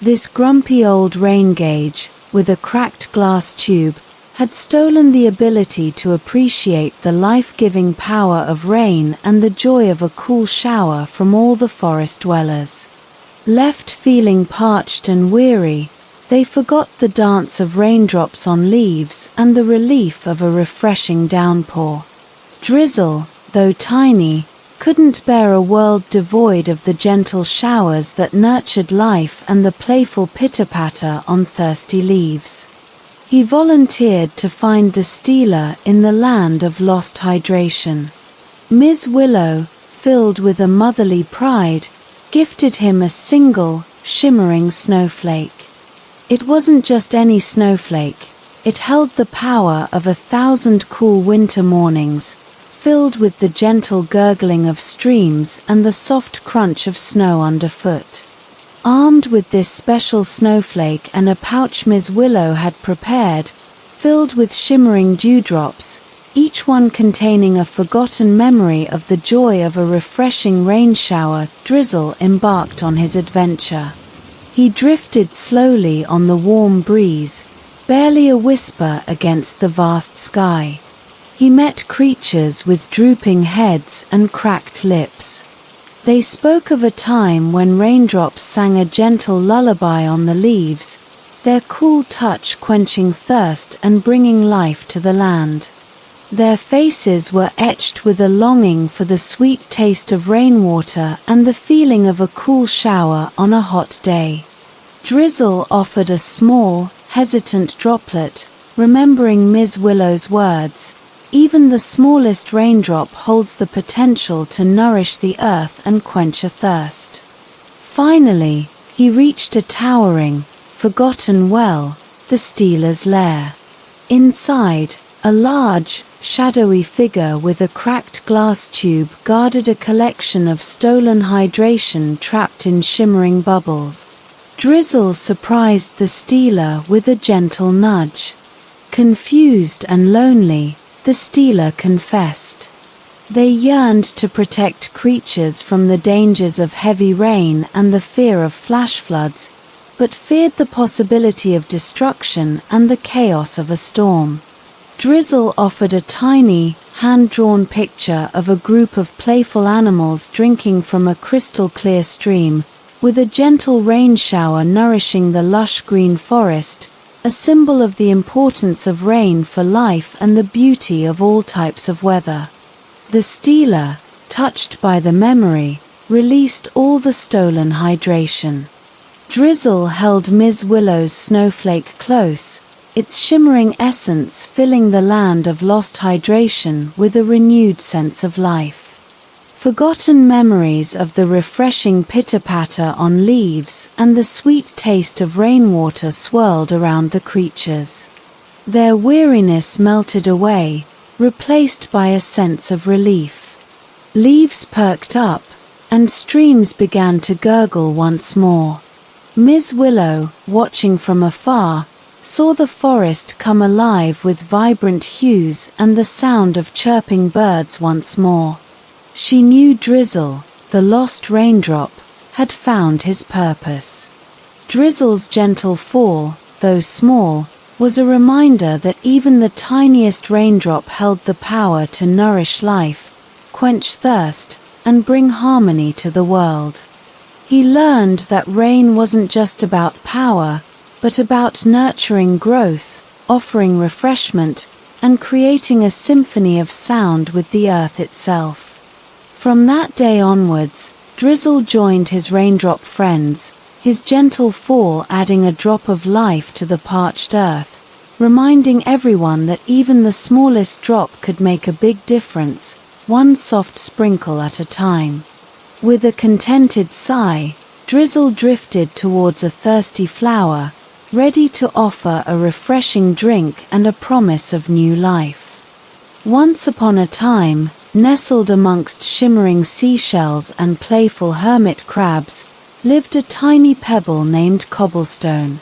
This grumpy old rain gauge, with a cracked glass tube, had stolen the ability to appreciate the life-giving power of rain and the joy of a cool shower from all the forest dwellers. Left feeling parched and weary, they forgot the dance of raindrops on leaves and the relief of a refreshing downpour. Drizzle, though tiny, couldn't bear a world devoid of the gentle showers that nurtured life and the playful pitter-patter on thirsty leaves. He volunteered to find the stealer in the land of lost hydration. Ms. Willow, filled with a motherly pride, gifted him a single, shimmering snowflake. It wasn't just any snowflake, it held the power of 1,000 cool winter mornings, filled with the gentle gurgling of streams and the soft crunch of snow underfoot. Armed with this special snowflake and a pouch Ms. Willow had prepared, filled with shimmering dewdrops, each one containing a forgotten memory of the joy of a refreshing rain shower, Drizzle embarked on his adventure. He drifted slowly on the warm breeze, barely a whisper against the vast sky. He met creatures with drooping heads and cracked lips. They spoke of a time when raindrops sang a gentle lullaby on the leaves, their cool touch quenching thirst and bringing life to the land. Their faces were etched with a longing for the sweet taste of rainwater and the feeling of a cool shower on a hot day. Drizzle offered a small, hesitant droplet, remembering Ms. Willow's words, "Even the smallest raindrop holds the potential to nourish the earth and quench a thirst." Finally, he reached a towering, forgotten well, the stealer's lair. Inside, a large, shadowy figure with a cracked glass tube guarded a collection of stolen hydration trapped in shimmering bubbles. Drizzle surprised the stealer with a gentle nudge. Confused and lonely, the stealer confessed. They yearned to protect creatures from the dangers of heavy rain and the fear of flash floods, but feared the possibility of destruction and the chaos of a storm. Drizzle offered a tiny, hand-drawn picture of a group of playful animals drinking from a crystal-clear stream, with a gentle rain shower nourishing the lush green forest, a symbol of the importance of rain for life and the beauty of all types of weather. The stealer, touched by the memory, released all the stolen hydration. Drizzle held Ms. Willow's snowflake close, its shimmering essence filling the land of lost hydration with a renewed sense of life. Forgotten memories of the refreshing pitter-patter on leaves and the sweet taste of rainwater swirled around the creatures. Their weariness melted away, replaced by a sense of relief. Leaves perked up, and streams began to gurgle once more. Ms. Willow, watching from afar, saw the forest come alive with vibrant hues and the sound of chirping birds once more. She knew Drizzle, the lost raindrop, had found his purpose. Drizzle's gentle fall, though small, was a reminder that even the tiniest raindrop held the power to nourish life, quench thirst, and bring harmony to the world. He learned that rain wasn't just about power, but about nurturing growth, offering refreshment, and creating a symphony of sound with the earth itself. From that day onwards, Drizzle joined his raindrop friends, his gentle fall adding a drop of life to the parched earth, reminding everyone that even the smallest drop could make a big difference, one soft sprinkle at a time. With a contented sigh, Drizzle drifted towards a thirsty flower, ready to offer a refreshing drink and a promise of new life. Once upon a time, nestled amongst shimmering seashells and playful hermit crabs, lived a tiny pebble named Cobblestone.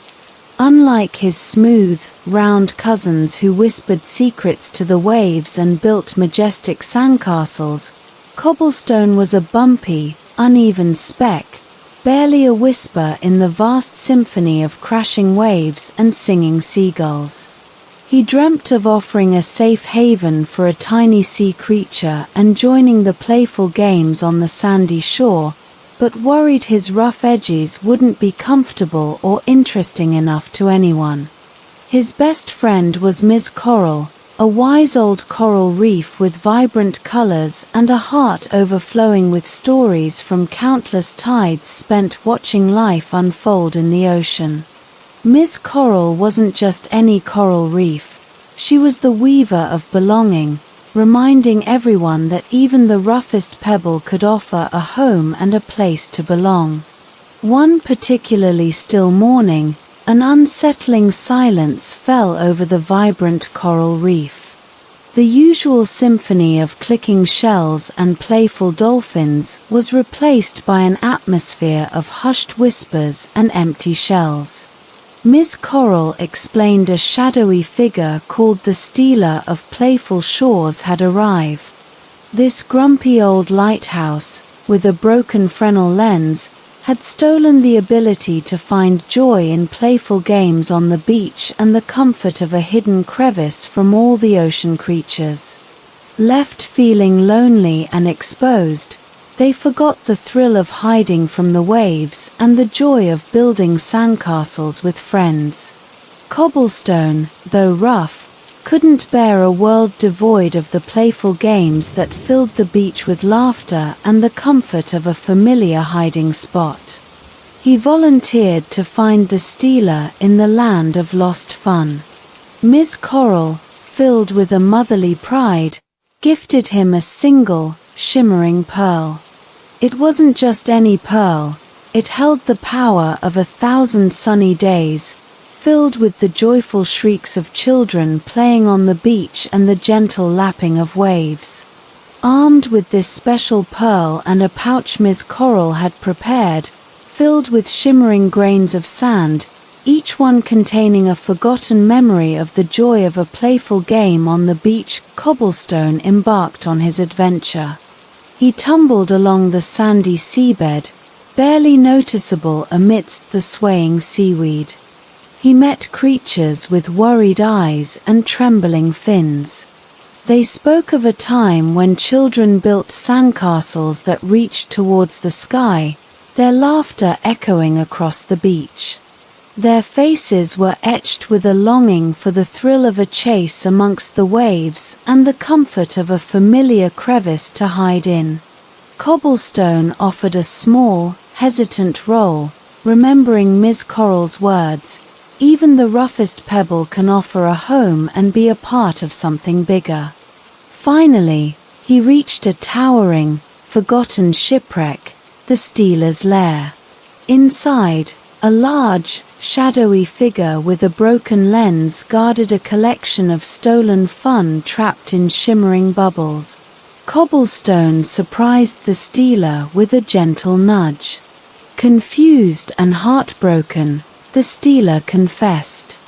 Unlike his smooth, round cousins who whispered secrets to the waves and built majestic sandcastles, Cobblestone was a bumpy, uneven speck, barely a whisper in the vast symphony of crashing waves and singing seagulls. He dreamt of offering a safe haven for a tiny sea creature and joining the playful games on the sandy shore, but worried his rough edges wouldn't be comfortable or interesting enough to anyone. His best friend was Ms. Coral, a wise old coral reef with vibrant colors and a heart overflowing with stories from countless tides spent watching life unfold in the ocean. Ms. Coral wasn't just any coral reef. She was the weaver of belonging, reminding everyone that even the roughest pebble could offer a home and a place to belong. One particularly still morning, an unsettling silence fell over the vibrant coral reef. The usual symphony of clicking shells and playful dolphins was replaced by an atmosphere of hushed whispers and empty shells. Ms. Coral explained a shadowy figure called the Stealer of Playful Shores had arrived. This grumpy old lighthouse, with a broken Fresnel lens, had stolen the ability to find joy in playful games on the beach and the comfort of a hidden crevice from all the ocean creatures. Left feeling lonely and exposed, They forgot the thrill of hiding from the waves and the joy of building sandcastles with friends. Cobblestone, though rough, couldn't bear a world devoid of the playful games that filled the beach with laughter and the comfort of a familiar hiding spot. He volunteered to find the stealer in the land of lost fun. Miss Coral, filled with a motherly pride, gifted him a single, shimmering pearl. It wasn't just any pearl, it held the power of 1,000 sunny days, filled with the joyful shrieks of children playing on the beach and the gentle lapping of waves. Armed with this special pearl and a pouch Miss Coral had prepared, filled with shimmering grains of sand, each one containing a forgotten memory of the joy of a playful game on the beach, Cobblestone embarked on his adventure. He tumbled along the sandy seabed, barely noticeable amidst the swaying seaweed. He met creatures with worried eyes and trembling fins. They spoke of a time when children built sandcastles that reached towards the sky, their laughter echoing across the beach. Their faces were etched with a longing for the thrill of a chase amongst the waves and the comfort of a familiar crevice to hide in. Cobblestone offered a small, hesitant role, remembering Miss Coral's words, "Even the roughest pebble can offer a home and be a part of something bigger." Finally, he reached a towering, forgotten shipwreck, the stealer's lair. Inside, a large, shadowy figure with a broken lens guarded a collection of stolen fun trapped in shimmering bubbles. Cobblestone surprised the stealer with a gentle nudge. Confused and heartbroken, the stealer confessed.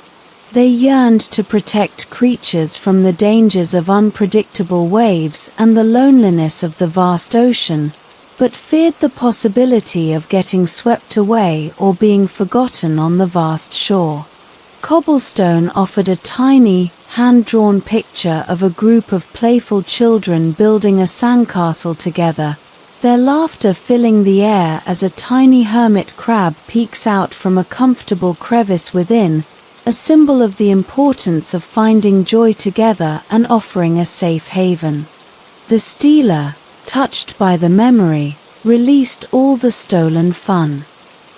They yearned to protect creatures from the dangers of unpredictable waves and the loneliness of the vast ocean, but feared the possibility of getting swept away or being forgotten on the vast shore. Cobblestone offered a tiny, hand-drawn picture of a group of playful children building a sandcastle together, their laughter filling the air as a tiny hermit crab peeks out from a comfortable crevice within, a symbol of the importance of finding joy together and offering a safe haven. The stealer, touched by the memory, released all the stolen fun.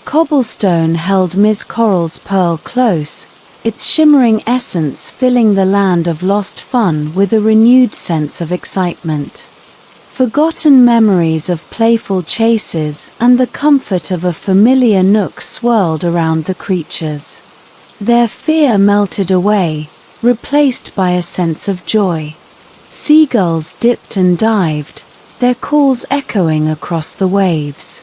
Cobblestone held Miss Coral's pearl close, its shimmering essence filling the land of lost fun with a renewed sense of excitement. Forgotten memories of playful chases and the comfort of a familiar nook swirled around the creatures. Their fear melted away, replaced by a sense of joy. Seagulls dipped and dived, their calls echoing across the waves.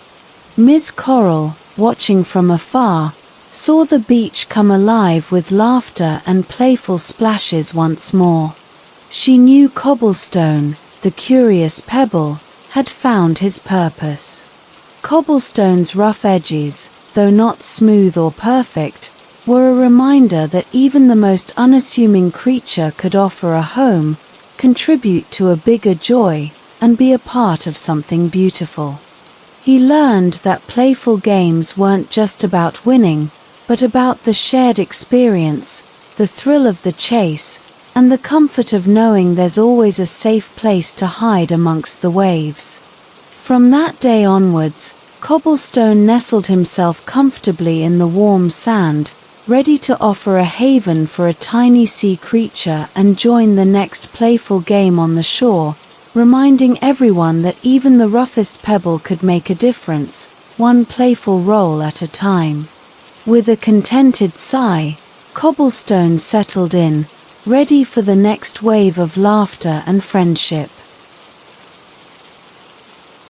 Miss Coral, watching from afar, saw the beach come alive with laughter and playful splashes once more. She knew Cobblestone, the curious pebble, had found his purpose. Cobblestone's rough edges, though not smooth or perfect, were a reminder that even the most unassuming creature could offer a home, contribute to a bigger joy, and be a part of something beautiful. He learned that playful games weren't just about winning, but about the shared experience, the thrill of the chase, and the comfort of knowing there's always a safe place to hide amongst the waves. From that day onwards, Cobblestone nestled himself comfortably in the warm sand, ready to offer a haven for a tiny sea creature and join the next playful game on the shore, reminding everyone that even the roughest pebble could make a difference, one playful roll at a time. With a contented sigh, Cobblestone settled in, ready for the next wave of laughter and friendship.